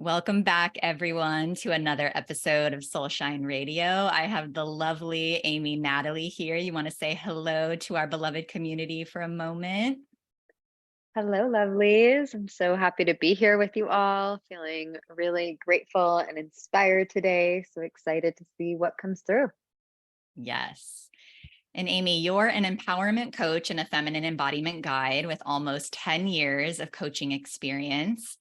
Welcome back, everyone, to another episode of Soulshine Radio. I have the lovely Amy Natalie here. You want to say hello to our beloved community for a moment? Hello, lovelies. I'm so happy to be here with you all. Feeling really grateful and inspired today. So excited to see what comes through. Yes. And Amy, you're an empowerment coach and a feminine embodiment guide with almost 10 years of coaching experience.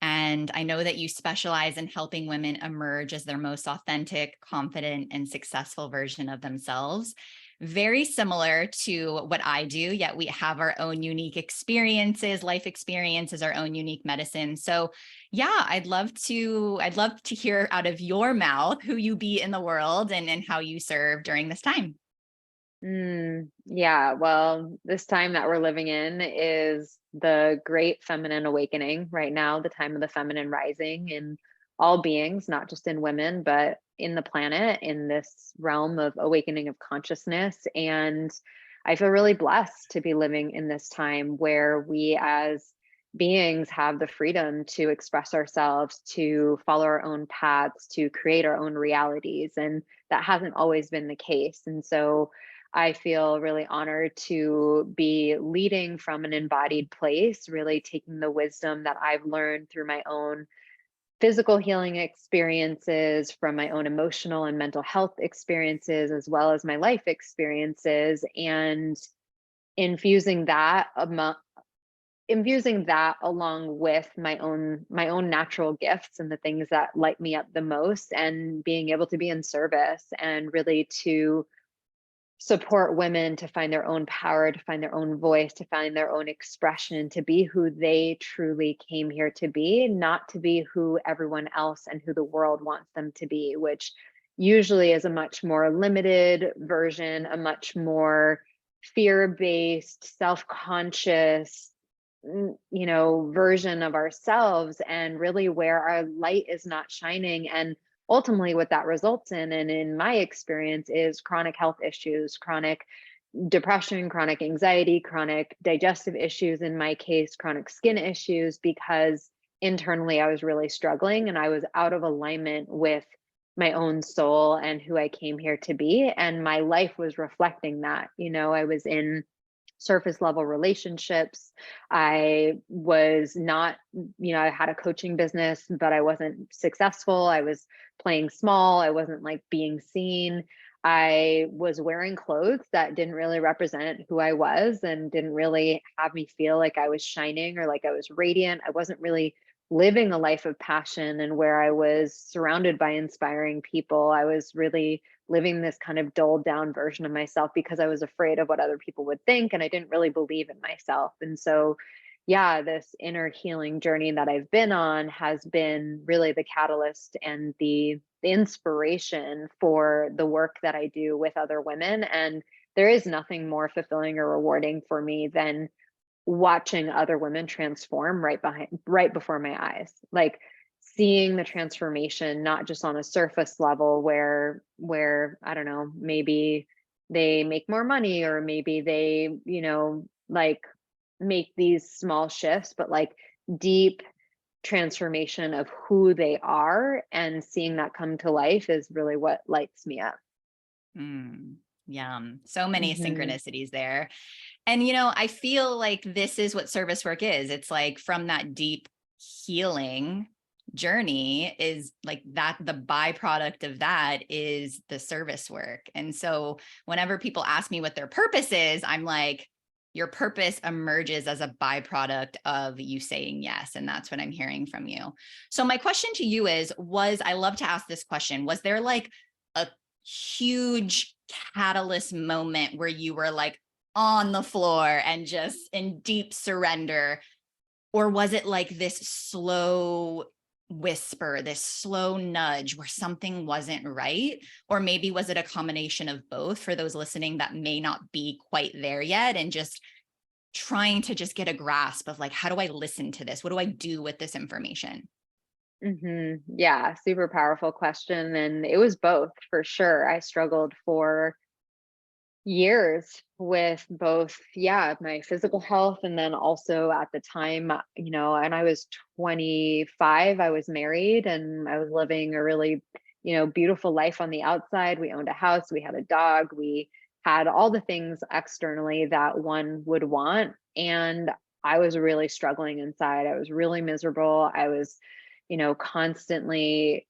And I know that you specialize in helping women emerge as their most authentic, confident, and successful version of themselves. Very similar to what I do, yet we have our own unique experiences, life experiences, our own unique medicine. So yeah, I'd love to hear out of your mouth who you be in the world and how you serve during this time. Yeah, well, this time that we're living in is the great feminine awakening right now, the time of the feminine rising in all beings, not just in women, but in the planet, in this realm of awakening of consciousness. And I feel really blessed to be living in this time where we as beings have the freedom to express ourselves, to follow our own paths, to create our own realities. And that hasn't always been the case. And so I feel really honored to be leading from an embodied place, really taking the wisdom that I've learned through my own physical healing experiences, from my own emotional and mental health experiences, as well as my life experiences, and infusing that infusing that along with my own natural gifts and the things that light me up the most, and being able to be in service and really to support women to find their own power, to find their own voice, to find their own expression, to be who they truly came here to be, not to be who everyone else and who the world wants them to be, which usually is a much more limited version, a much more fear-based, self-conscious, version of ourselves, and really where our light is not shining. And ultimately what that results in, and in my experience, is chronic health issues, chronic depression, chronic anxiety, chronic digestive issues, in my case chronic skin issues, because internally I was really struggling and I was out of alignment with my own soul and who I came here to be, and my life was reflecting that. I was in surface level relationships. I was not, I had a coaching business, but I wasn't successful. I was playing small. I wasn't like being seen. I was wearing clothes that didn't really represent who I was and didn't really have me feel like I was shining or like I was radiant. I wasn't really living a life of passion and where I was surrounded by inspiring people. I was really living this kind of dulled down version of myself because I was afraid of what other people would think, and I didn't really believe in myself. And so, yeah, this inner healing journey that I've been on has been really the catalyst and the inspiration for the work that I do with other women. And there is nothing more fulfilling or rewarding for me than watching other women transform right before my eyes. Like seeing the transformation, not just on a surface level where I don't know, maybe they make more money, or maybe they, like make these small shifts, but like deep transformation of who they are, and seeing that come to life is really what lights me up. Mm, yum. So many Mhm. synchronicities there. And, I feel like this is what service work is. It's like from that deep healing journey is like that the byproduct of that is the service work. And so whenever people ask me what their purpose is, I'm like, your purpose emerges as a byproduct of you saying yes. And that's what I'm hearing from you. So my question to you I love to ask this question. Was there like a huge catalyst moment where you were like, on the floor and just in deep surrender? Or was it like this slow whisper, this slow nudge where something wasn't right? Or maybe was it a combination of both for those listening that may not be quite there yet and just trying to just get a grasp of like, how do I listen to this? What do I do with this information? Yeah, super powerful question. And it was both for sure. I struggled for Years with both, yeah, my physical health, and then also at the time, and I was 25, I was married and I was living a really, beautiful life on the outside. We owned a house, we had a dog, we had all the things externally that one would want. And I was really struggling inside. I was really miserable. I was, constantly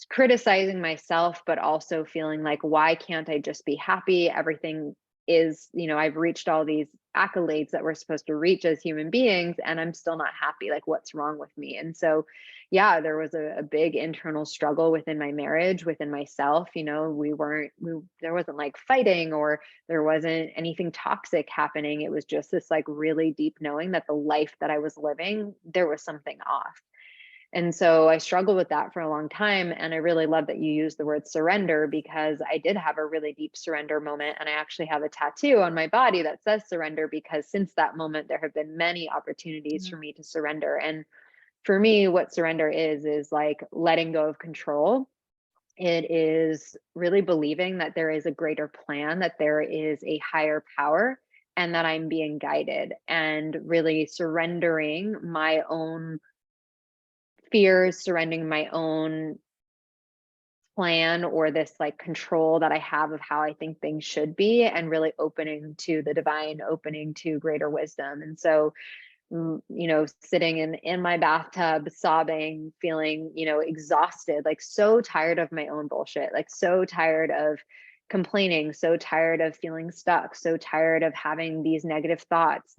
criticizing myself, but also feeling like, why can't I just be happy? Everything is, I've reached all these accolades that we're supposed to reach as human beings, and I'm still not happy. Like, what's wrong with me? And so, yeah, there was a big internal struggle within my marriage, within myself. There wasn't like fighting, or there wasn't anything toxic happening. It was just this like really deep knowing that the life that I was living, there was something off. And so I struggled with that for a long time. And I really love that you use the word surrender, because I did have a really deep surrender moment. And I actually have a tattoo on my body that says surrender, because since that moment, there have been many opportunities for Mhm. me to surrender. And for me, what surrender is like letting go of control. It is really believing that there is a greater plan, that there is a higher power, and that I'm being guided, and really surrendering my own fears, surrendering my own plan, or this like control that I have of how I think things should be, and really opening to the divine, opening to greater wisdom. And so, sitting in my bathtub, sobbing, feeling, exhausted, like so tired of my own bullshit, like so tired of complaining, so tired of feeling stuck, so tired of having these negative thoughts,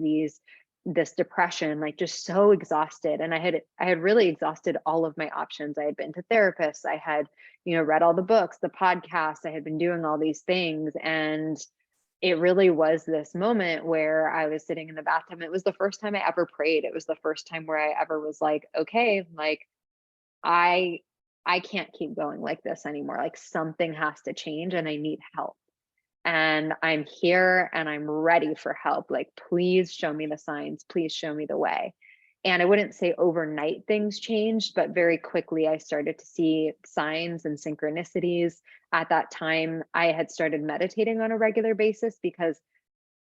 this depression, like just so exhausted. And I had really exhausted all of my options. I had been to therapists, I had, read all the books, the podcasts, I had been doing all these things. And it really was this moment where I was sitting in the bathtub. It was the first time I ever prayed. It was the first time where I ever was like, okay, like I I can't keep going like this anymore. Like something has to change and I need help. And I'm here and I'm ready for help. Like, please show me the signs. Please show me the way. And I wouldn't say overnight things changed, but very quickly I started to see signs and synchronicities. At that time, I had started meditating on a regular basis,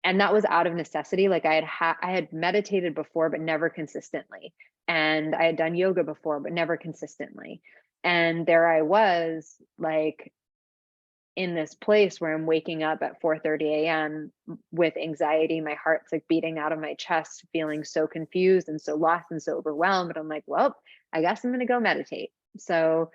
and that was out of necessity. Like I had meditated before, but never consistently. And I had done yoga before, but never consistently. And there I was, like, in this place where I'm waking up at 4:30 a.m. with anxiety. My heart's like beating out of my chest, feeling so confused and so lost and so overwhelmed. But I'm like, well, I guess I'm going to go meditate. So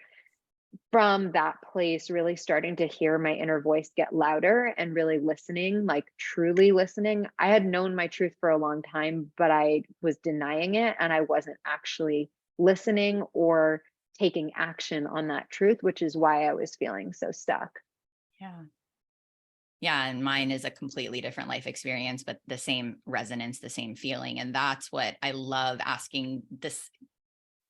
from that place, really starting to hear my inner voice get louder and really listening, like truly listening. I had known my truth for a long time, but I was denying it, and I wasn't actually listening or taking action on that truth, which is why I was feeling so stuck. Yeah. Yeah. And mine is a completely different life experience, but the same resonance, the same feeling. And that's what I love asking this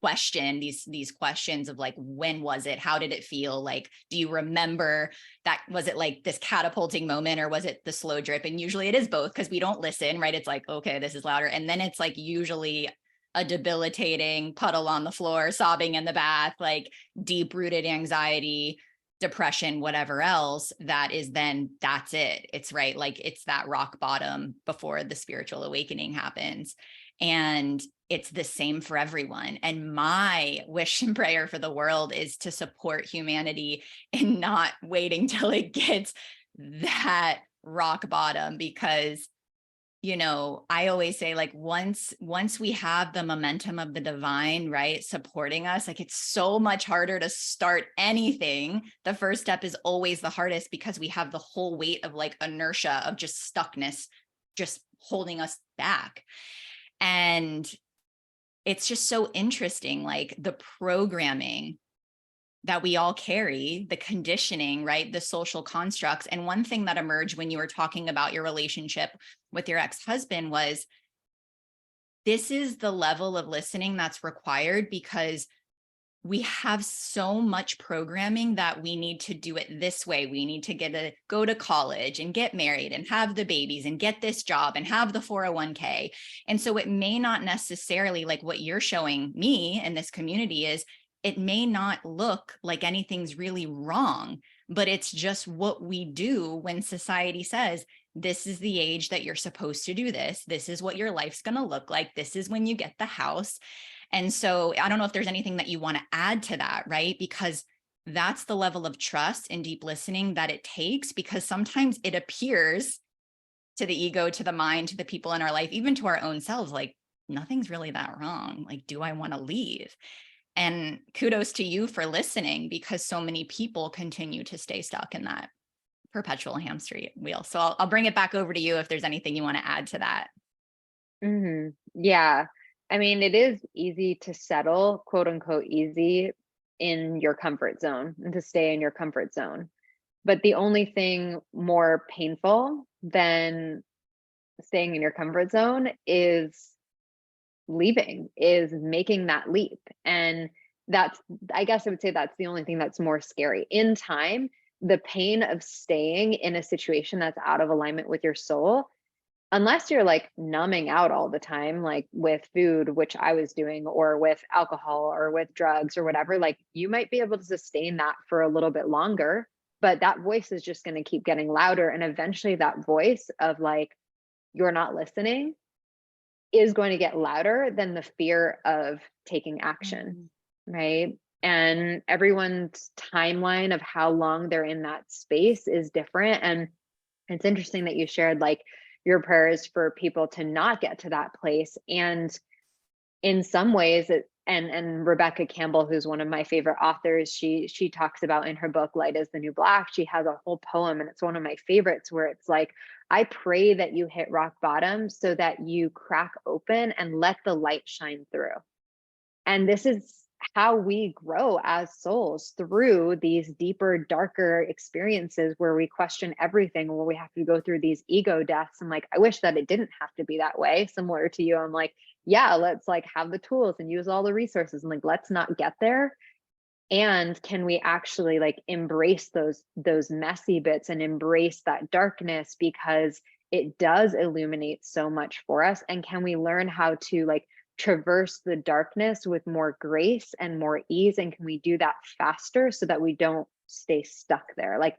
question, these questions of like, when was it? How did it feel? Like, do you remember that? Was it like this catapulting moment, or was it the slow drip? And usually it is both, because we don't listen, right? It's like, okay, this is louder. And then it's like usually a debilitating puddle on the floor, sobbing in the bath, like deep rooted anxiety, depression, whatever else. That is, then that's it. It's right. Like it's that rock bottom before the spiritual awakening happens. And it's the same for everyone. And my wish and prayer for the world is to support humanity in not waiting till it gets that rock bottom, because I always say, like, once we have the momentum of the divine, right, supporting us, like it's so much harder to start anything. The first step is always the hardest, because we have the whole weight of like inertia of just stuckness just holding us back. And it's just so interesting, like the programming that we all carry, the conditioning, right? The social constructs. And one thing that emerged when you were talking about your relationship with your ex-husband was, this is the level of listening that's required, because we have so much programming that we need to do it this way. We need to go to college and get married and have the babies and get this job and have the 401k. And so it may not necessarily, like what you're showing me in this community is, it may not look like anything's really wrong, but it's just what we do when society says, this is the age that you're supposed to do this. This is what your life's going to look like. This is when you get the house. And so I don't know if there's anything that you want to add to that, right? Because that's the level of trust and deep listening that it takes, because sometimes it appears to the ego, to the mind, to the people in our life, even to our own selves, like nothing's really that wrong. Like, do I want to leave? And kudos to you for listening, because so many people continue to stay stuck in that perpetual hamster wheel. So I'll bring it back over to you if there's anything you want to add to that. Yeah. I mean, it is easy to settle, quote unquote, easy in your comfort zone and to stay in your comfort zone. But the only thing more painful than staying in your comfort zone is leaving, is making that leap. And that's, I guess I would say that's the only thing that's more scary. In time, the pain of staying in a situation that's out of alignment with your soul, unless you're like numbing out all the time, like with food, which I was doing, or with alcohol or with drugs or whatever, like you might be able to sustain that for a little bit longer, but that voice is just going to keep getting louder. And eventually that voice of like, you're not listening is going to get louder than the fear of taking action, right? And everyone's timeline of how long they're in that space is different. And it's interesting that you shared like your prayers for people to not get to that place. And in some ways and Rebecca Campbell, who's one of my favorite authors, she talks about in her book Light is the New Black, she has a whole poem, and it's one of my favorites, where it's like, I pray that you hit rock bottom so that you crack open and let the light shine through. And this is how we grow as souls, through these deeper, darker experiences where we question everything, where we have to go through these ego deaths. And like, I wish that it didn't have to be that way. Similar to you, I'm like, yeah, let's like have the tools and use all the resources, and like, let's not get there. And can we actually like embrace those messy bits and embrace that darkness, because it does illuminate so much for us? And can we learn how to like traverse the darkness with more grace and more ease? And can we do that faster so that we don't stay stuck there? Like,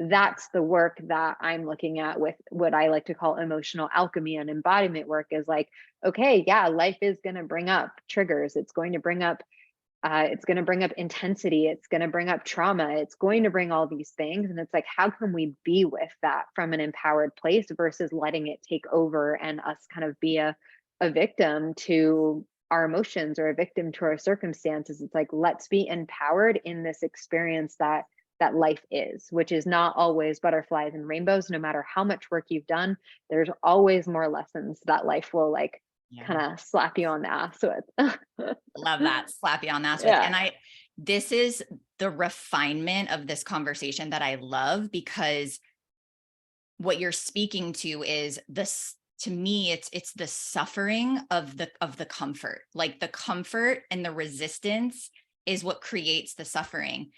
that's the work that I'm looking at with what I like to call emotional alchemy and embodiment work, is like, okay, yeah, life is going to bring up triggers. It's going to bring up intensity. It's going to bring up trauma. It's going to bring all these things. And it's like, how can we be with that from an empowered place versus letting it take over and us kind of be a victim to our emotions or a victim to our circumstances? It's like, let's be empowered in this experience that life is, which is not always butterflies and rainbows. No matter how much work you've done, there's always more lessons that life will like kind of slap you on the ass with. Love that. Slap you on the ass with. Yeah. And this is the refinement of this conversation that I love, because what you're speaking to is this, to me, it's the suffering of the comfort. Like the comfort and the resistance is what creates the suffering.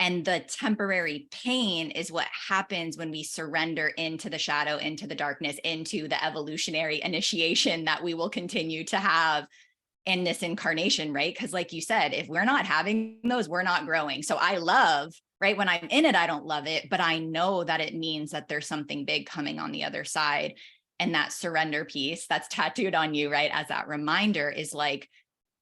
And the temporary pain is what happens when we surrender into the shadow, into the darkness, into the evolutionary initiation that we will continue to have in this incarnation, right? Because like you said, if we're not having those, we're not growing. So I love, right? When I'm in it, I don't love it, but I know that it means that there's something big coming on the other side. And that surrender piece that's tattooed on you, right? As that reminder is like,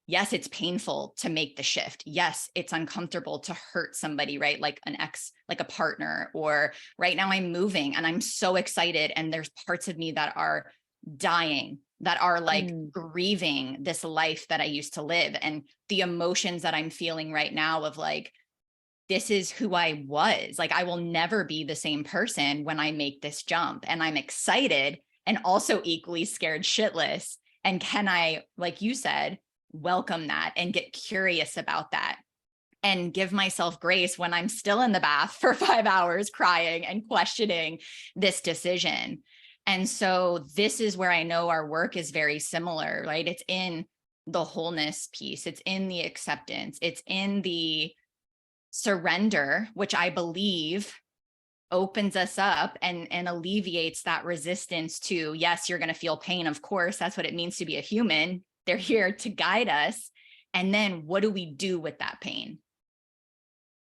yes, it's painful to make the shift. Yes, it's uncomfortable to hurt somebody, right? Like an ex, like a partner, or right now I'm moving and I'm so excited. And there's parts of me that are dying, that are like grieving this life that I used to live. And the emotions that I'm feeling right now of like, this is who I was. Like, I will never be the same person when I make this jump. And I'm excited and also equally scared shitless. And can I, like you said, welcome that and get curious about that and give myself grace when I'm still in the bath for 5 hours crying and questioning this decision. And so this is where I know our work is very similar, right? It's in the wholeness piece. It's in the acceptance. It's in the surrender, which I believe opens us up and alleviates that resistance to, yes, you're going to feel pain. Of course, that's what it means to be a human. They're here to guide us. And then what do we do with that pain?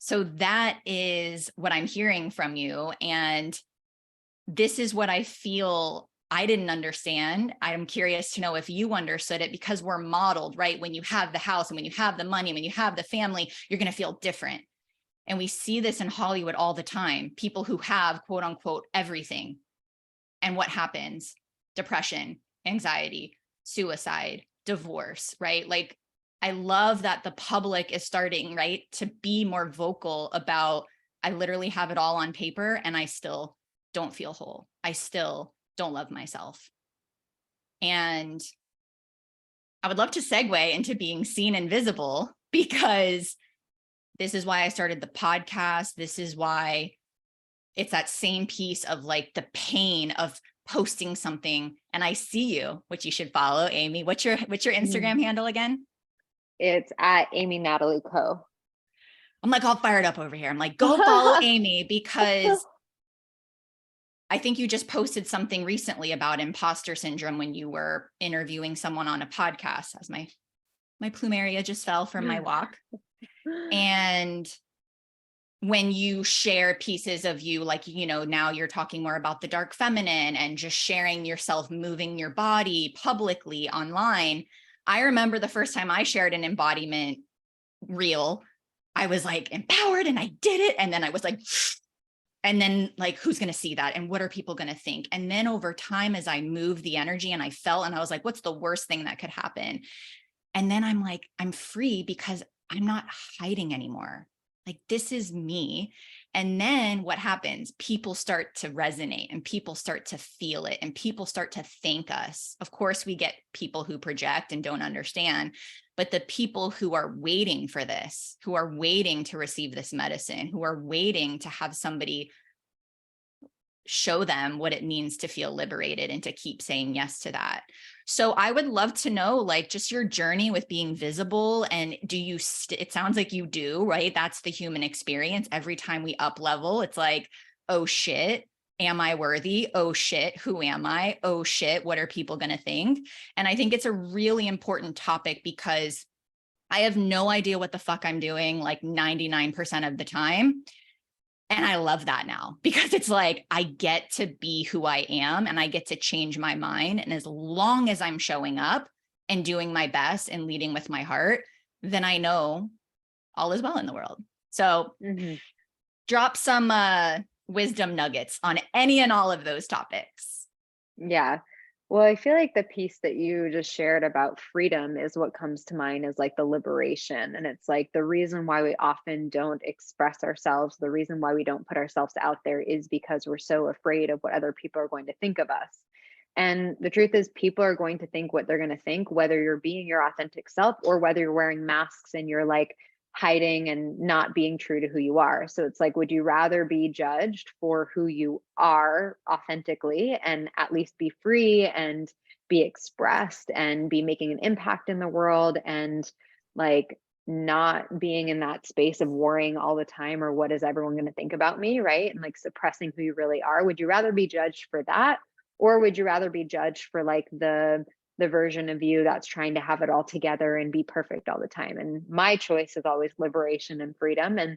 So that is what I'm hearing from you. And this is what I feel I didn't understand. I'm curious to know if you understood it, because we're modeled, right? When you have the house and when you have the money, when you have the family, you're going to feel different. And we see this in Hollywood all the time. People who have quote unquote everything. And what happens? Depression, anxiety, suicide, divorce, right? Like, I love that the public is starting, right, to be more vocal about, I literally have it all on paper and I still don't feel whole. I still don't love myself. And I would love to segue into being seen and visible, because this is why I started the podcast. This is why it's that same piece of like the pain of posting something and I see you, which you should follow, Amy. What's your Instagram handle again? It's at Amy Natalie Co. I'm like all fired up over here. I'm like, go follow Amy, because I think you just posted something recently about imposter syndrome when you were interviewing someone on a podcast, as my plumeria just fell from my walk. And when you share pieces of you, like, you know, now you're talking more about the dark feminine and just sharing yourself, moving your body publicly online. I remember the first time I shared an embodiment reel, I was like empowered and I did it. And then I was like, and then like, who's going to see that? And what are people going to think? And then over time, as I moved the energy and I felt, and I was like, what's the worst thing that could happen? And then I'm like, I'm free because I'm not hiding anymore. Like, this is me. And then what happens? People start to resonate and people start to feel it and people start to thank us. Of course, we get people who project and don't understand, but the people who are waiting for this, who are waiting to receive this medicine, who are waiting to have somebody show them what it means to feel liberated and to keep saying yes to that. So I would love to know, like, just your journey with being visible. And do you, it sounds like you do, right? That's the human experience. Every time we up level, it's like, oh shit, am I worthy? Oh shit, who am I? Oh shit, what are people going to think? And I think it's a really important topic because I have no idea what the fuck I'm doing like 99% of the time. And I love that now, because it's like, I get to be who I am and I get to change my mind. And as long as I'm showing up and doing my best and leading with my heart, then I know all is well in the world. So drop some wisdom nuggets on any and all of those topics. Yeah. Well, I feel like the piece that you just shared about freedom is what comes to mind as like the liberation. And it's like the reason why we often don't express ourselves, the reason why we don't put ourselves out there is because we're so afraid of what other people are going to think of us. And the truth is, people are going to think what they're going to think, whether you're being your authentic self or whether you're wearing masks and you're like hiding and not being true to who you are. So it's like, would you rather be judged for who you are authentically and at least be free and be expressed and be making an impact in the world and like not being in that space of worrying all the time or what is everyone going to think about me, right? And like suppressing who you really are. Would you rather be judged for that? Or would you rather be judged for like the version of you that's trying to have it all together and be perfect all the time? And my choice is always liberation and freedom. And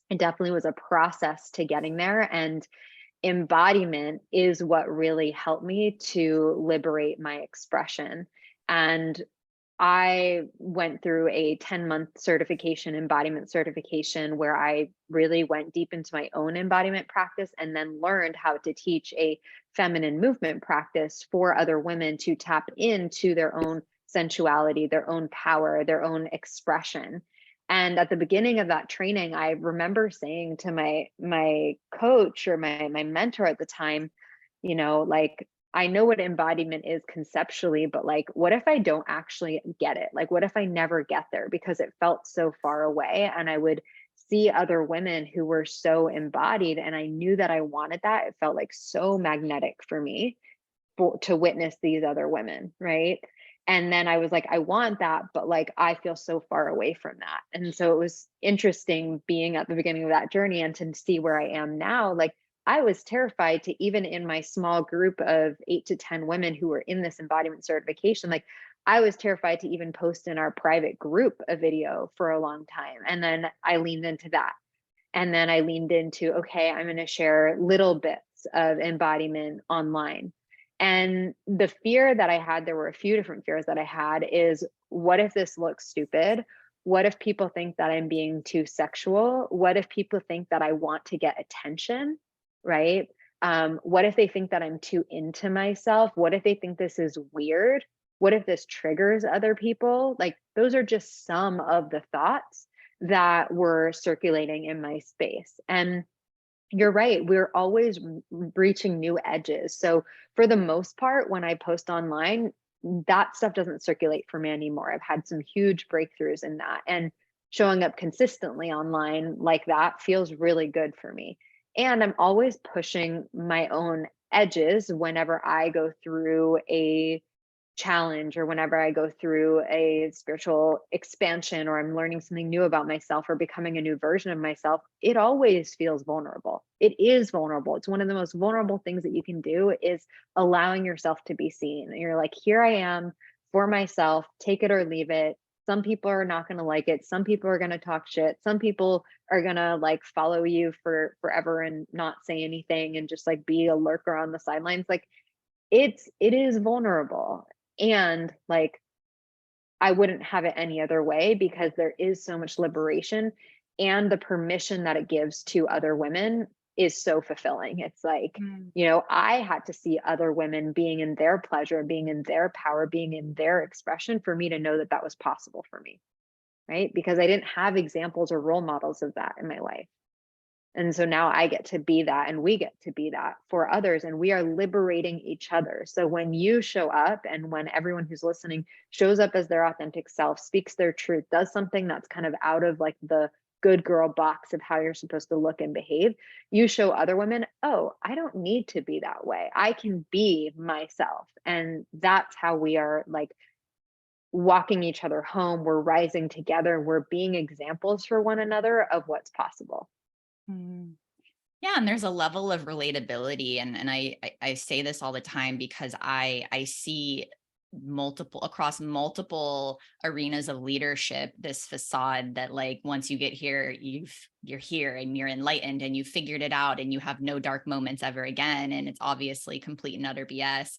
it definitely was a process to getting there. And embodiment is what really helped me to liberate my expression. And I went through a 10-month certification, embodiment certification, where I really went deep into my own embodiment practice and then learned how to teach a feminine movement practice for other women to tap into their own sensuality, their own power, their own expression. And at the beginning of that training, I remember saying to my coach or my mentor at the time, you know, like, I know what embodiment is conceptually, but like, what if I don't actually get it? Like, what if I never get there because it felt so far away? And I would see other women who were so embodied, and I knew that I wanted that. It felt like so magnetic for me to witness these other women, right? And then I was like, I want that, but like, I feel so far away from that. And so it was interesting being at the beginning of that journey and to see where I am now. Like, I was terrified to, even in my small group of 8 to 10 women who were in this embodiment certification, like, I was terrified to even post in our private group a video for a long time. And then I leaned into that. And then I leaned into, okay, I'm going to share little bits of embodiment online. And the fear that I had, there were a few different fears that I had, is what if this looks stupid? What if people think that I'm being too sexual? What if people think that I want to get attention? Right? What if they think that I'm too into myself? What if they think this is weird? What if this triggers other people? Like, those are just some of the thoughts that were circulating in my space. And you're right, we're always reaching new edges. So, for the most part, when I post online, that stuff doesn't circulate for me anymore. I've had some huge breakthroughs in that. And showing up consistently online like that feels really good for me. And I'm always pushing my own edges whenever I go through a challenge, or whenever I go through a spiritual expansion, or I'm learning something new about myself, or becoming a new version of myself. It always feels vulnerable. It is vulnerable. It's one of the most vulnerable things that you can do, is allowing yourself to be seen. And you're like, here I am for myself, take it or leave it. Some people are not going to like it. Some people are going to talk shit. Some people are going to like follow you for forever and not say anything and just like be a lurker on the sidelines. Like, it is vulnerable. And like, I wouldn't have it any other way, because there is so much liberation, and the permission that it gives to other women is so fulfilling. It's like, Mm. I had to see other women being in their pleasure, being in their power, being in their expression, for me to know that that was possible for me, right? Because I didn't have examples or role models of that in my life. And so now I get to be that, and we get to be that for others, and we are liberating each other. So when you show up, and when everyone who's listening shows up as their authentic self, speaks their truth, does something that's kind of out of like the good girl box of how you're supposed to look and behave, you show other women, oh, I don't need to be that way. I can be myself. And that's how we are like walking each other home. We're rising together. We're being examples for one another of what's possible. Mm. Yeah, and there's a level of relatability, and I say this all the time because I see multiple across multiple arenas of leadership, this facade that like once you get here, you're here and you're enlightened and you figured it out and you have no dark moments ever again, and it's obviously complete and utter BS.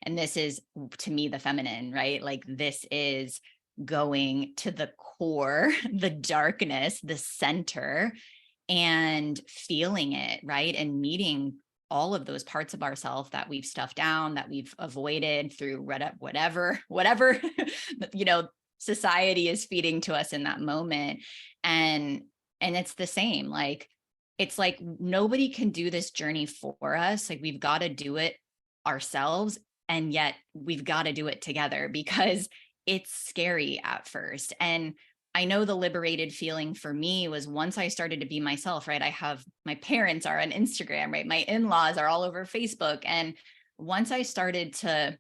And this is, to me, the feminine, right? Like, this is going to the core, the darkness, the center, and feeling it, right? And meeting all of those parts of ourselves that we've stuffed down, that we've avoided through whatever, society is feeding to us in that moment. And it's the same, like, it's like nobody can do this journey for us. Like, we've got to do it ourselves. And yet we've got to do it together, because it's scary at first. And I know the liberated feeling for me was once I started to be myself, right? I have, my parents are on Instagram, right? My in-laws are all over Facebook. And once I started to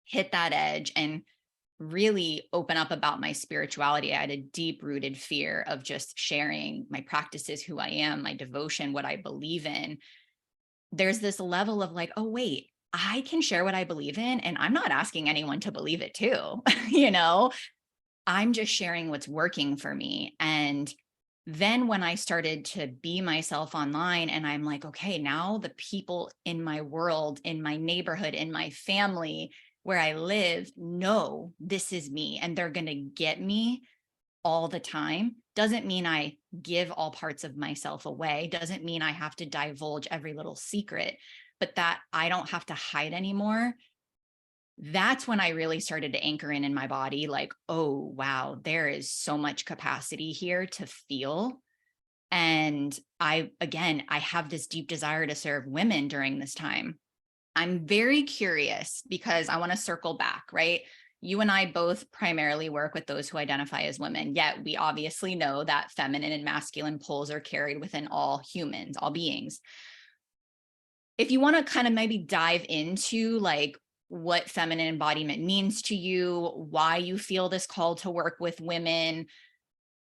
hit that edge and really open up about my spirituality, I had a deep rooted fear of just sharing my practices, who I am, my devotion, what I believe in. There's this level of like, oh, wait, I can share what I believe in, and I'm not asking anyone to believe it too, I'm just sharing what's working for me. And then when I started to be myself online, and I'm like, okay, now the people in my world, in my neighborhood, in my family, where I live, know this is me, and they're going to get me all the time. Doesn't mean I give all parts of myself away. Doesn't mean I have to divulge every little secret, but that I don't have to hide anymore. That's when I really started to anchor in my body, like, oh, wow, there is so much capacity here to feel. And again, I have this deep desire to serve women during this time. I'm very curious, because I want to circle back, right? You and I both primarily work with those who identify as women, yet we obviously know that feminine and masculine poles are carried within all humans, all beings. If you want to kind of maybe dive into like what feminine embodiment means to you, why you feel this call to work with women,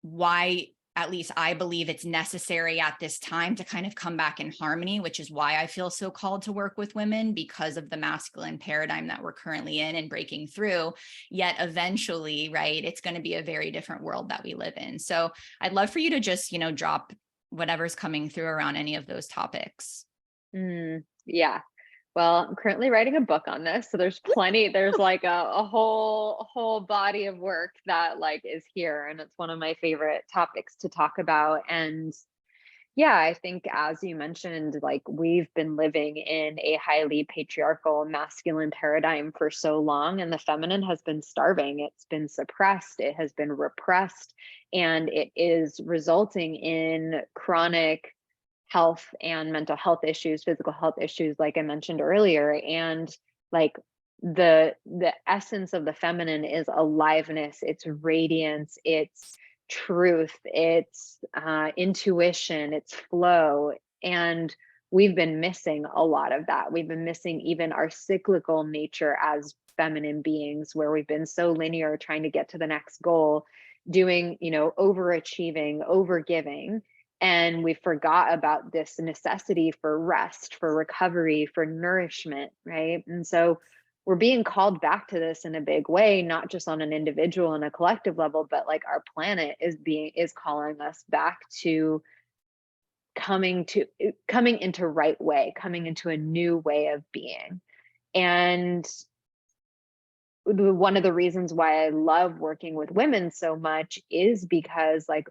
why at least I believe it's necessary at this time to kind of come back in harmony, which is why I feel so called to work with women, because of the masculine paradigm that we're currently in and breaking through. Yet eventually, right, it's going to be a very different world that we live in. So I'd love for you to just, drop whatever's coming through around any of those topics. Yeah. Well, I'm currently writing a book on this, so there's like a whole body of work that like is here, and it's one of my favorite topics to talk about. And yeah, I think as you mentioned, like we've been living in a highly patriarchal masculine paradigm for so long, and the feminine has been starving. It's been suppressed, it has been repressed, and it is resulting in chronic health and mental health issues, physical health issues, like I mentioned earlier. And like the essence of the feminine is aliveness, it's radiance, it's truth, it's intuition, it's flow. And we've been missing a lot of that. We've been missing even our cyclical nature as feminine beings, where we've been so linear, trying to get to the next goal, doing, overachieving, overgiving, and we forgot about this necessity for rest, for recovery, for nourishment, right? And so we're being called back to this in a big way, not just on an individual and a collective level, but like our planet is calling us back to coming into right way, coming into a new way of being. And one of the reasons why I love working with women so much is because like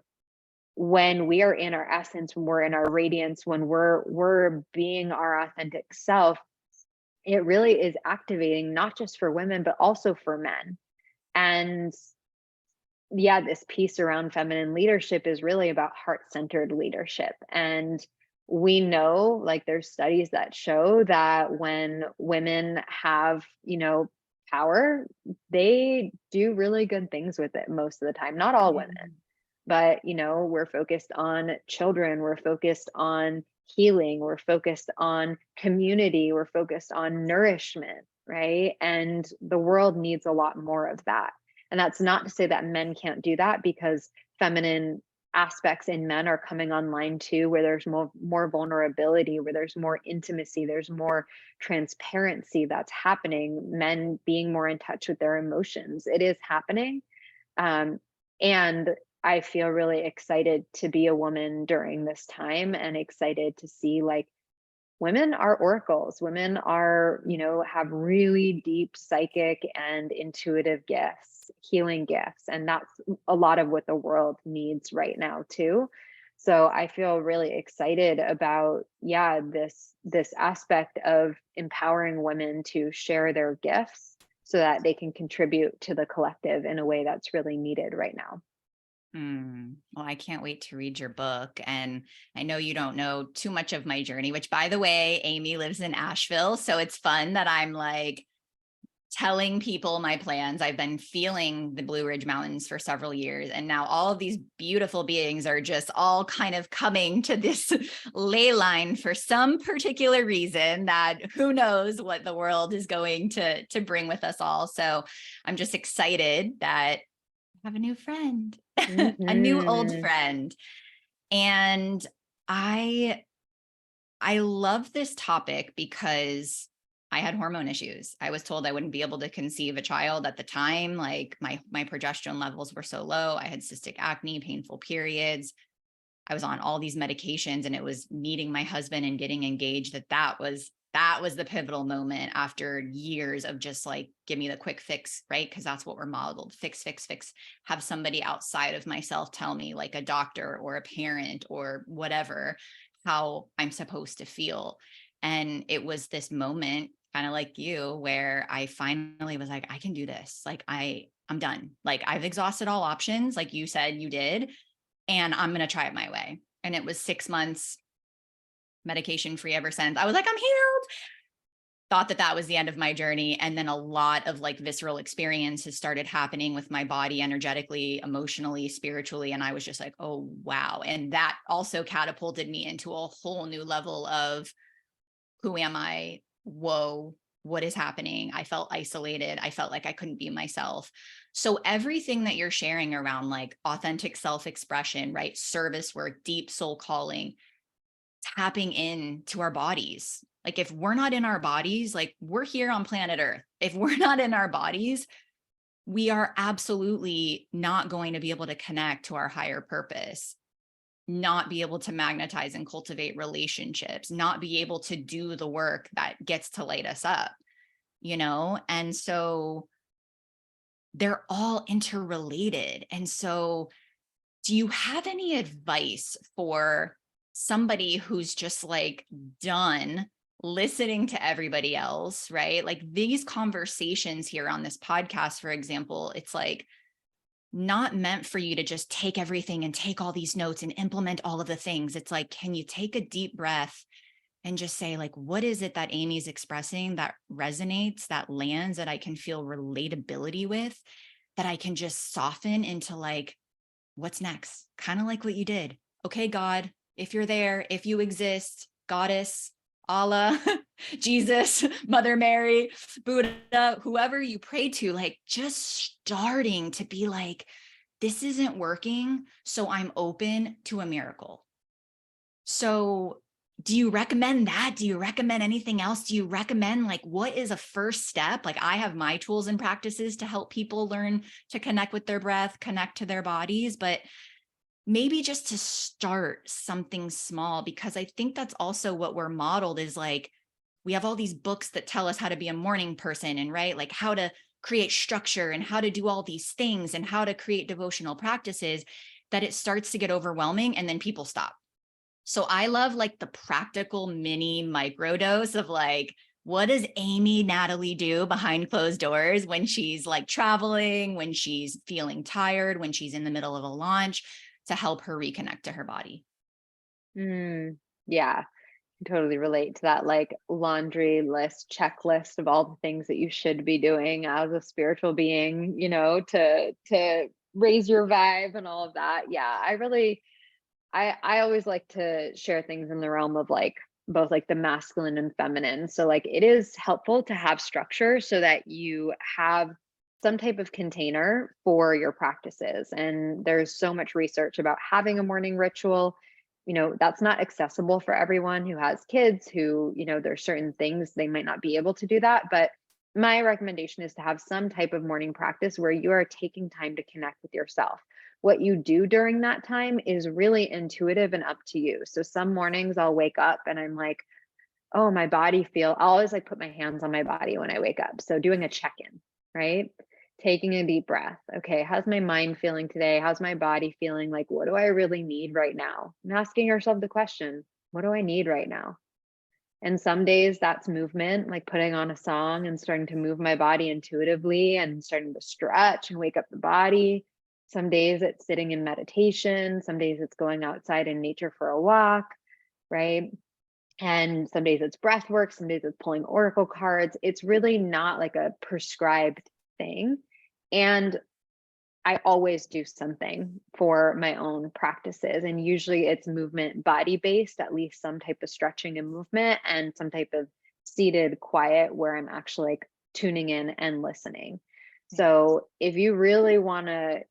when we are in our essence, when we're in our radiance, when we're being our authentic self, it really is activating, not just for women but also for men. And yeah, this piece around feminine leadership is really about heart-centered leadership. And we know, like, there's studies that show that when women have, power, they do really good things with it most of the time. Not all women, but we're focused on children, we're focused on healing, we're focused on community, we're focused on nourishment, right? And the world needs a lot more of that. And that's not to say that men can't do that, because feminine aspects in men are coming online too, where there's more vulnerability, where there's more intimacy, there's more transparency that's happening, men being more in touch with their emotions. It is happening. And I feel really excited to be a woman during this time, and excited to see like women are oracles. Women are, have really deep psychic and intuitive gifts, healing gifts. And that's a lot of what the world needs right now too. So I feel really excited about, yeah, this aspect of empowering women to share their gifts so that they can contribute to the collective in a way that's really needed right now. Well, I can't wait to read your book. And I know you don't know too much of my journey, which, by the way, Amy lives in Asheville. So it's fun that I'm like telling people my plans. I've been feeling the Blue Ridge Mountains for several years. And now all of these beautiful beings are just all kind of coming to this ley line for some particular reason that who knows what the world is going to bring with us all. So I'm just excited that I have a new friend. A new old Mm-hmm. friend. And I love this topic because I had hormone issues. I was told I wouldn't be able to conceive a child at the time. Like my progesterone levels were so low. I had cystic acne, painful periods. I was on all these medications, and it was meeting my husband and getting engaged that was the pivotal moment after years of just like, give me the quick fix, right? Because that's what we're modeled. Fix, fix, fix. Have somebody outside of myself tell me, like a doctor or a parent or whatever, how I'm supposed to feel. And it was this moment, kind of like you, where I finally was like, I can do this. Like I'm done. Like I've exhausted all options, like you said you did, and I'm going to try it my way. And it was 6 months medication free ever since. I was like, I'm healed. Thought that was the end of my journey. And then a lot of like visceral experiences started happening with my body, energetically, emotionally, spiritually. And I was just like, oh, wow. And that also catapulted me into a whole new level of who am I? Whoa, what is happening? I felt isolated. I felt like I couldn't be myself. So everything that you're sharing around like authentic self-expression, right? Service work, deep soul calling, tapping into our bodies. Like if we're not in our bodies, like we're here on planet Earth. If we're not in our bodies, we are absolutely not going to be able to connect to our higher purpose. not be able to magnetize and cultivate relationships, not be able to do the work that gets to light us up, you know? And so they're all interrelated. And so do you have any advice for somebody who's just like done listening to everybody else, right? Like these conversations here on this podcast, for example, it's like not meant for you to just take everything and take all these notes and implement all of the things. It's like, can you take a deep breath and just say, like, what is it that Amy's expressing that resonates, that lands, that I can feel relatability with, that I can just soften into like, what's next? Kind of like what you did. Okay, God, if you're there, if you exist, Goddess, Allah, Jesus, Mother Mary, Buddha, whoever you pray to, like just starting to be like, this isn't working. So I'm open to a miracle. So do you recommend that? Do you recommend anything else? Do you recommend like, what is a first step? Like I have my tools and practices to help people learn to connect with their breath, connect to their bodies, but maybe just to start something small, because I think that's also what we're modeled is like, we have all these books that tell us how to be a morning person and right, like how to create structure and how to do all these things and how to create devotional practices, that it starts to get overwhelming and then people stop. So I love like the practical mini microdose of like, what does Amy Natalie do behind closed doors when she's like traveling, when she's feeling tired, when she's in the middle of a launch, to help her reconnect to her body? Yeah, totally relate to that like laundry list checklist of all the things that you should be doing as a spiritual being, to raise your vibe and all of that. Yeah, I always like to share things in the realm of like both like the masculine and feminine. So like it is helpful to have structure so that you have some type of container for your practices. And there's so much research about having a morning ritual. That's not accessible for everyone who has kids who, there's certain things they might not be able to do that. But my recommendation is to have some type of morning practice where you are taking time to connect with yourself. What you do during that time is really intuitive and up to you. So some mornings I'll wake up and I'm like, oh, I'll always like put my hands on my body when I wake up. So doing a check-in, right? Taking a deep breath. Okay, how's my mind feeling today? How's my body feeling? Like, what do I really need right now? And asking yourself the question, what do I need right now? And some days that's movement, like putting on a song and starting to move my body intuitively and starting to stretch and wake up the body. Some days it's sitting in meditation. Some days it's going outside in nature for a walk, right? And some days it's breath work. Some days it's pulling oracle cards. It's really not like a prescribed thing. And I always do something for my own practices. And usually it's movement body based, at least some type of stretching and movement and some type of seated quiet where I'm actually like tuning in and listening. So if you really want to,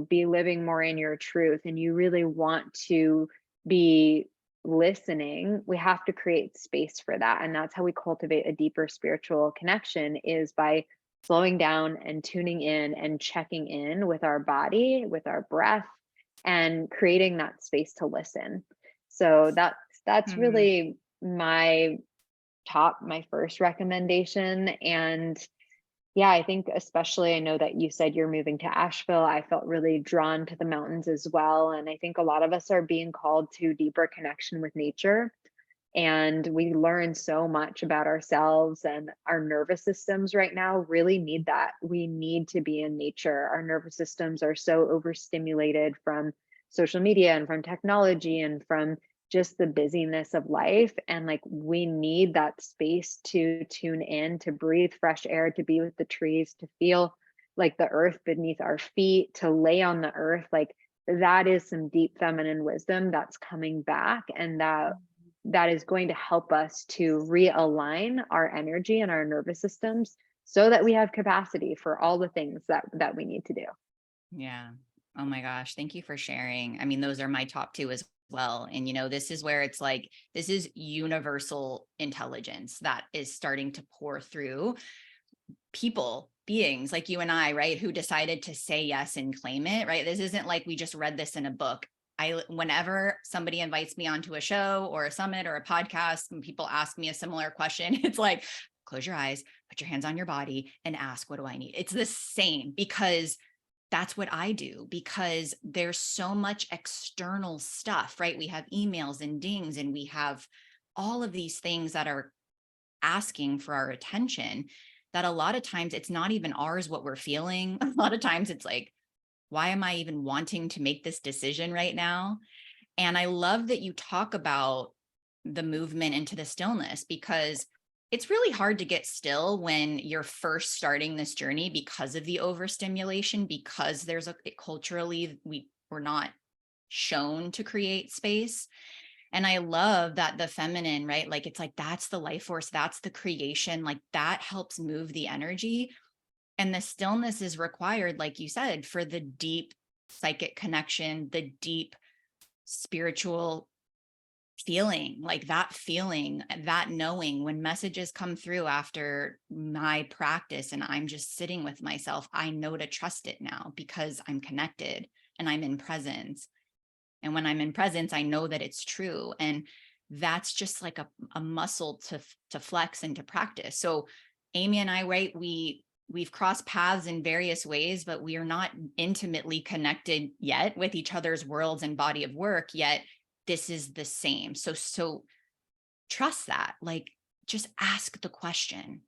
be living more in your truth and you really want to be listening, we have to create space for that. And that's how we cultivate a deeper spiritual connection, is by slowing down and tuning in and checking in with our body, with our breath, and creating that space to listen. So that's Mhm. really my first recommendation. And yeah, I think especially, I know that you said you're moving to Asheville. I felt really drawn to the mountains as well. And I think a lot of us are being called to deeper connection with nature. And we learn so much about ourselves, and our nervous systems right now really need that. We need to be in nature. Our nervous systems are so overstimulated from social media and from technology and from just the busyness of life. And like, we need that space to tune in, to breathe fresh air, to be with the trees, to feel like the earth beneath our feet, to lay on the earth. Like, that is some deep feminine wisdom that's coming back, and that is going to help us to realign our energy and our nervous systems so that we have capacity for all the things that we need to do. Yeah. Oh my gosh. Thank you for sharing. I mean, those are my top two as well. And, this is where it's like, this is universal intelligence that is starting to pour through people, beings like you and I, right? Who decided to say yes and claim it, right? This isn't like we just read this in a book. Whenever somebody invites me onto a show or a summit or a podcast and people ask me a similar question, it's like, close your eyes, put your hands on your body and ask, what do I need? It's the same, because that's what I do, because there's so much external stuff, right? We have emails and dings, and we have all of these things that are asking for our attention, that a lot of times it's not even ours what we're feeling. A lot of times it's like, why am I even wanting to make this decision right now? And I love that you talk about the movement into the stillness, because it's really hard to get still when you're first starting this journey, because of the overstimulation, because there's culturally, we're not shown to create space. And I love that the feminine, right? Like, it's like, that's the life force, that's the creation, like that helps move the energy. And the stillness is required, like you said, for the deep psychic connection, the deep spiritual feeling, like that feeling, that knowing when messages come through after my practice and I'm just sitting with myself, I know to trust it now because I'm connected and I'm in presence. And when I'm in presence, I know that it's true. And that's just like a muscle to flex and to practice. So Amy and I, right, we've crossed paths in various ways, but we are not intimately connected yet with each other's worlds and body of work, yet this is the same. So trust that, like, just ask the question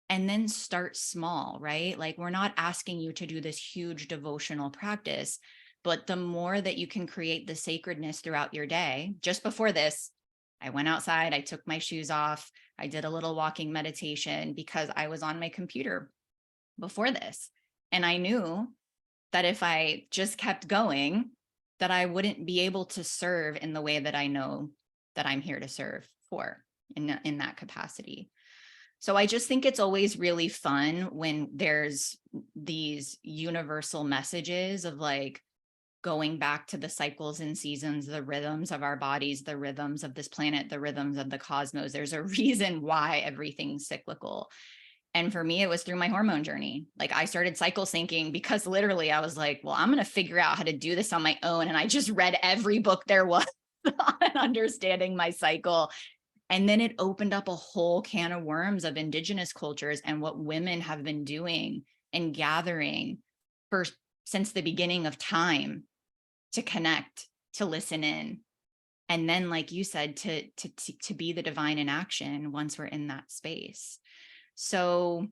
and then start small, right? Like, we're not asking you to do this huge devotional practice, but the more that you can create the sacredness throughout your day. Just before this, I went outside, I took my shoes off, I did a little walking meditation because I was on my computer before this. And I knew that if I just kept going, that I wouldn't be able to serve in the way that I know that I'm here to serve for in that capacity. So I just think it's always really fun when there's these universal messages of like going back to the cycles and seasons, the rhythms of our bodies, the rhythms of this planet, the rhythms of the cosmos. There's a reason why everything's cyclical. And for me, it was through my hormone journey. Like, I started cycle syncing because literally I was like, well, I'm going to figure out how to do this on my own. And I just read every book there was on understanding my cycle. And then it opened up a whole can of worms of indigenous cultures and what women have been doing and gathering for since the beginning of time to connect, to listen in. And then, like you said, to be the divine in action once we're in that space. So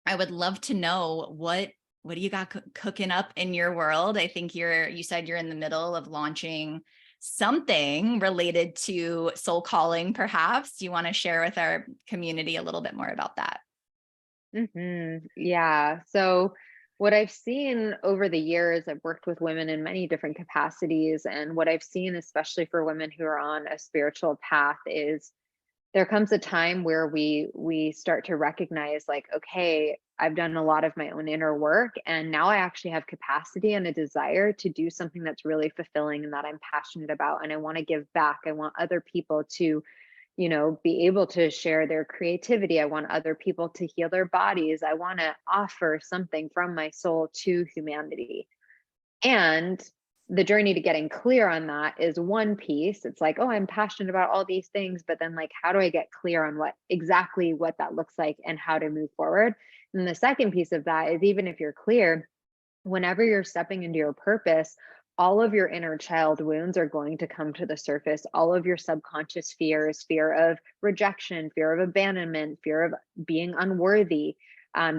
I would love to know what do you got cooking up in your world? I think you said you're in the middle of launching something related to soul calling, perhaps. Do you want to share with our community a little bit more about that? Yeah. So, what I've seen over the years, I've worked with women in many different capacities. And what I've seen, especially for women who are on a spiritual path, is there comes a time where we start to recognize, like, okay, I've done a lot of my own inner work, and now I actually have capacity and a desire to do something that's really fulfilling and that I'm passionate about, and I want to give back. I want other people to, be able to share their creativity. I want other people to heal their bodies. I want to offer something from my soul to humanity. And the journey to getting clear on that is one piece. It's like, oh, I'm passionate about all these things, but then, like, how do I get clear on what that looks like and how to move forward? And the second piece of that is, even if you're clear, whenever you're stepping into your purpose, all of your inner child wounds are going to come to the surface. All of your subconscious fears, fear of rejection, fear of abandonment, fear of being unworthy,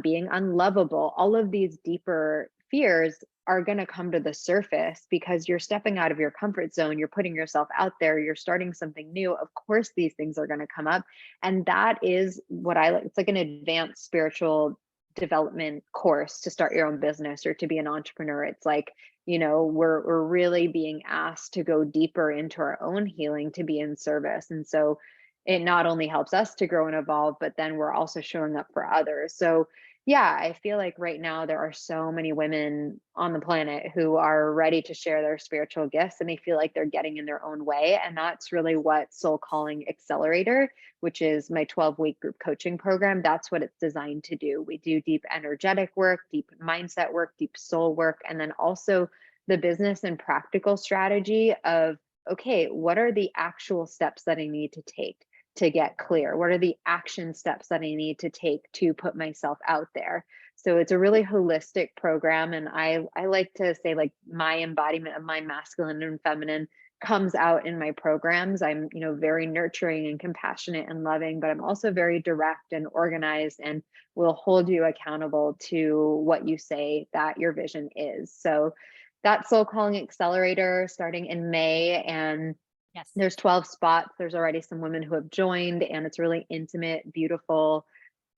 being unlovable, all of these deeper fears are going to come to the surface because you're stepping out of your comfort zone. You're putting yourself out there. You're starting something new. Of course, these things are going to come up. And that is what I like. It's like an advanced spiritual development course to start your own business or to be an entrepreneur. It's like, we're really being asked to go deeper into our own healing to be in service. And so it not only helps us to grow and evolve, but then we're also showing up for others. So yeah, I feel like right now there are so many women on the planet who are ready to share their spiritual gifts, and they feel like they're getting in their own way. And that's really what Soul Calling Accelerator, which is my 12-week group coaching program, that's what it's designed to do. We do deep energetic work, deep mindset work, deep soul work, and then also the business and practical strategy of, okay, what are the actual steps that I need to take to get clear? What are the action steps that I need to take to put myself out there? So it's a really holistic program. And I like to say, like, my embodiment of my masculine and feminine comes out in my programs. I'm, very nurturing and compassionate and loving, but I'm also very direct and organized, and will hold you accountable to what you say that your vision is. So that Soul Calling Accelerator starting in May, and Yes. there's 12 spots. There's already some women who have joined, and it's really intimate, beautiful,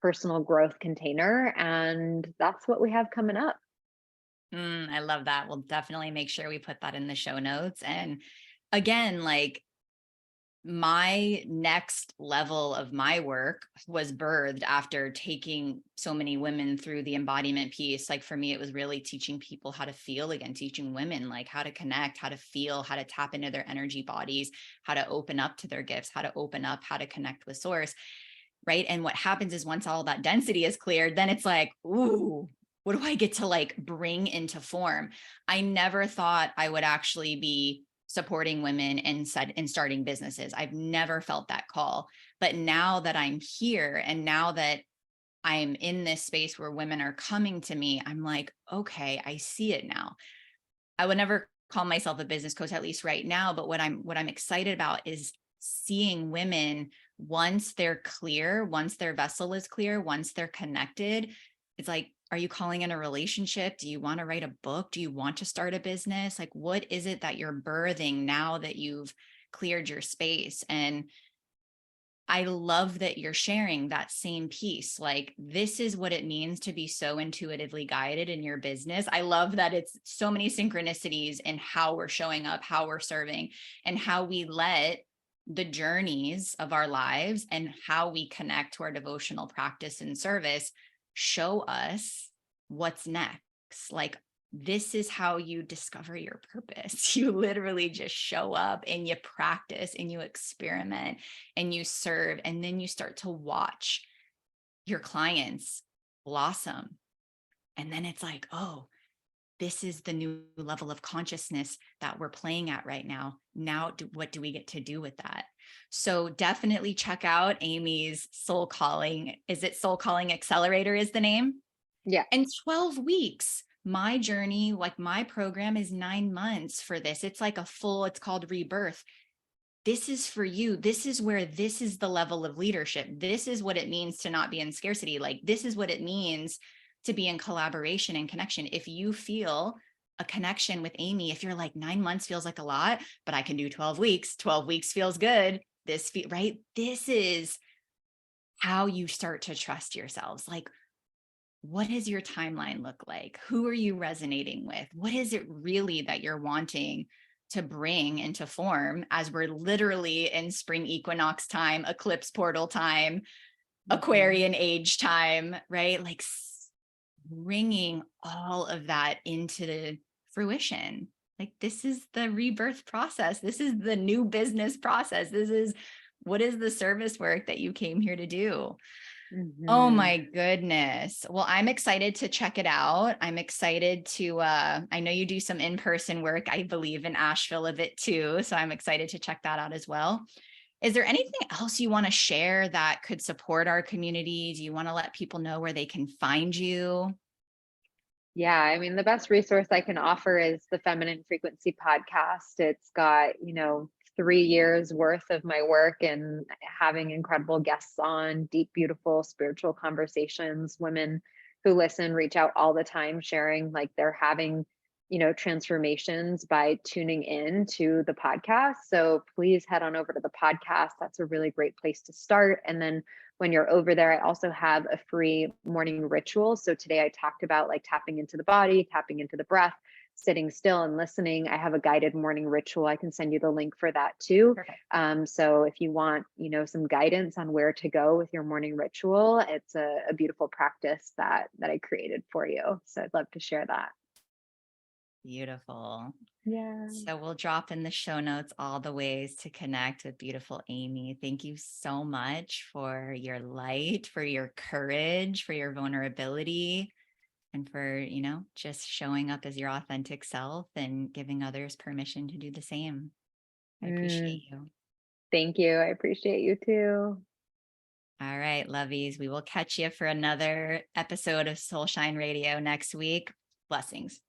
personal growth container. And that's what we have coming up. I love that. We'll definitely make sure we put that in the show notes. And again, like, my next level of my work was birthed after taking so many women through the embodiment piece. Like, for me, it was really teaching people how to feel again, teaching women like how to connect, how to feel, how to tap into their energy bodies, how to open up to their gifts, how to open up, how to connect with source. Right. And what happens is, once all that density is cleared, then it's like, ooh, what do I get to like bring into form? I never thought I would actually be supporting women and starting businesses. I've never felt that call. But now that I'm here, and now that I'm in this space where women are coming to me, I'm like, okay, I see it now. I would never call myself a business coach, at least right now. But what I'm excited about is seeing women, once they're clear, once their vessel is clear, once they're connected. It's like, are you calling in a relationship? Do you want to write a book? Do you want to start a business? Like, what is it that you're birthing now that you've cleared your space? And I love that you're sharing that same piece. Like, this is what it means to be so intuitively guided in your business. I love that it's so many synchronicities in how we're showing up, how we're serving, and how we let the journeys of our lives and how we connect to our devotional practice and service show us what's next. Like, this is how you discover your purpose. You literally just show up and you practice and you experiment and you serve, and then you start to watch your clients blossom. And then it's like, oh, this is the new level of consciousness that we're playing at right now. Now, what do we get to do with that? So definitely check out Amy's Soul Calling. Is it Soul Calling Accelerator is the name? Yeah. And 12 weeks. My journey, like my program, is 9 months for this. It's like it's called Rebirth. This is for you. This is where this is the level of leadership. This is what it means to not be in scarcity. Like, this is what it means to be in collaboration and connection. If you feel a connection with Amy, if you're like, 9 months feels like a lot, but I can do 12 weeks, 12 weeks feels good. Right? This is how you start to trust yourselves. Like, what does your timeline look like? Who are you resonating with? What is it really that you're wanting to bring into form, as we're literally in spring equinox time, eclipse portal time, Mhm. Aquarian age time, right? Like, bringing all of that into fruition. Like, this is the rebirth process. This is the new business process. This is, what is the service work that you came here to do? Oh Mhm. my goodness. Well, I'm excited to check it out. I'm excited to I know you do some in-person work. I believe in Asheville a bit too, so I'm excited to check that out as well. Is there anything else you want to share that could support our community? Do you want to let people know where they can find you? Yeah, I mean, the best resource I can offer is the Feminine Frequency podcast. It's got, 3 years worth of my work and having incredible guests on, deep, beautiful spiritual conversations. Women who listen reach out all the time, sharing like they're having, transformations by tuning in to the podcast. So please head on over to the podcast. That's a really great place to start. And then when you're over there, I also have a free morning ritual. So today I talked about like tapping into the body, tapping into the breath, sitting still and listening. I have a guided morning ritual. I can send you the link for that too. Perfect. So if you want, some guidance on where to go with your morning ritual, it's a beautiful practice that I created for you. So I'd love to share that. Beautiful. Yeah. So we'll drop in the show notes all the ways to connect with beautiful Amy. Thank you so much for your light, for your courage, for your vulnerability. and for, just showing up as your authentic self and giving others permission to do the same. I appreciate Mm, you. thank you. I appreciate you too. All right, lovies. We will catch you for another episode of Soulshine Radio next week. Blessings.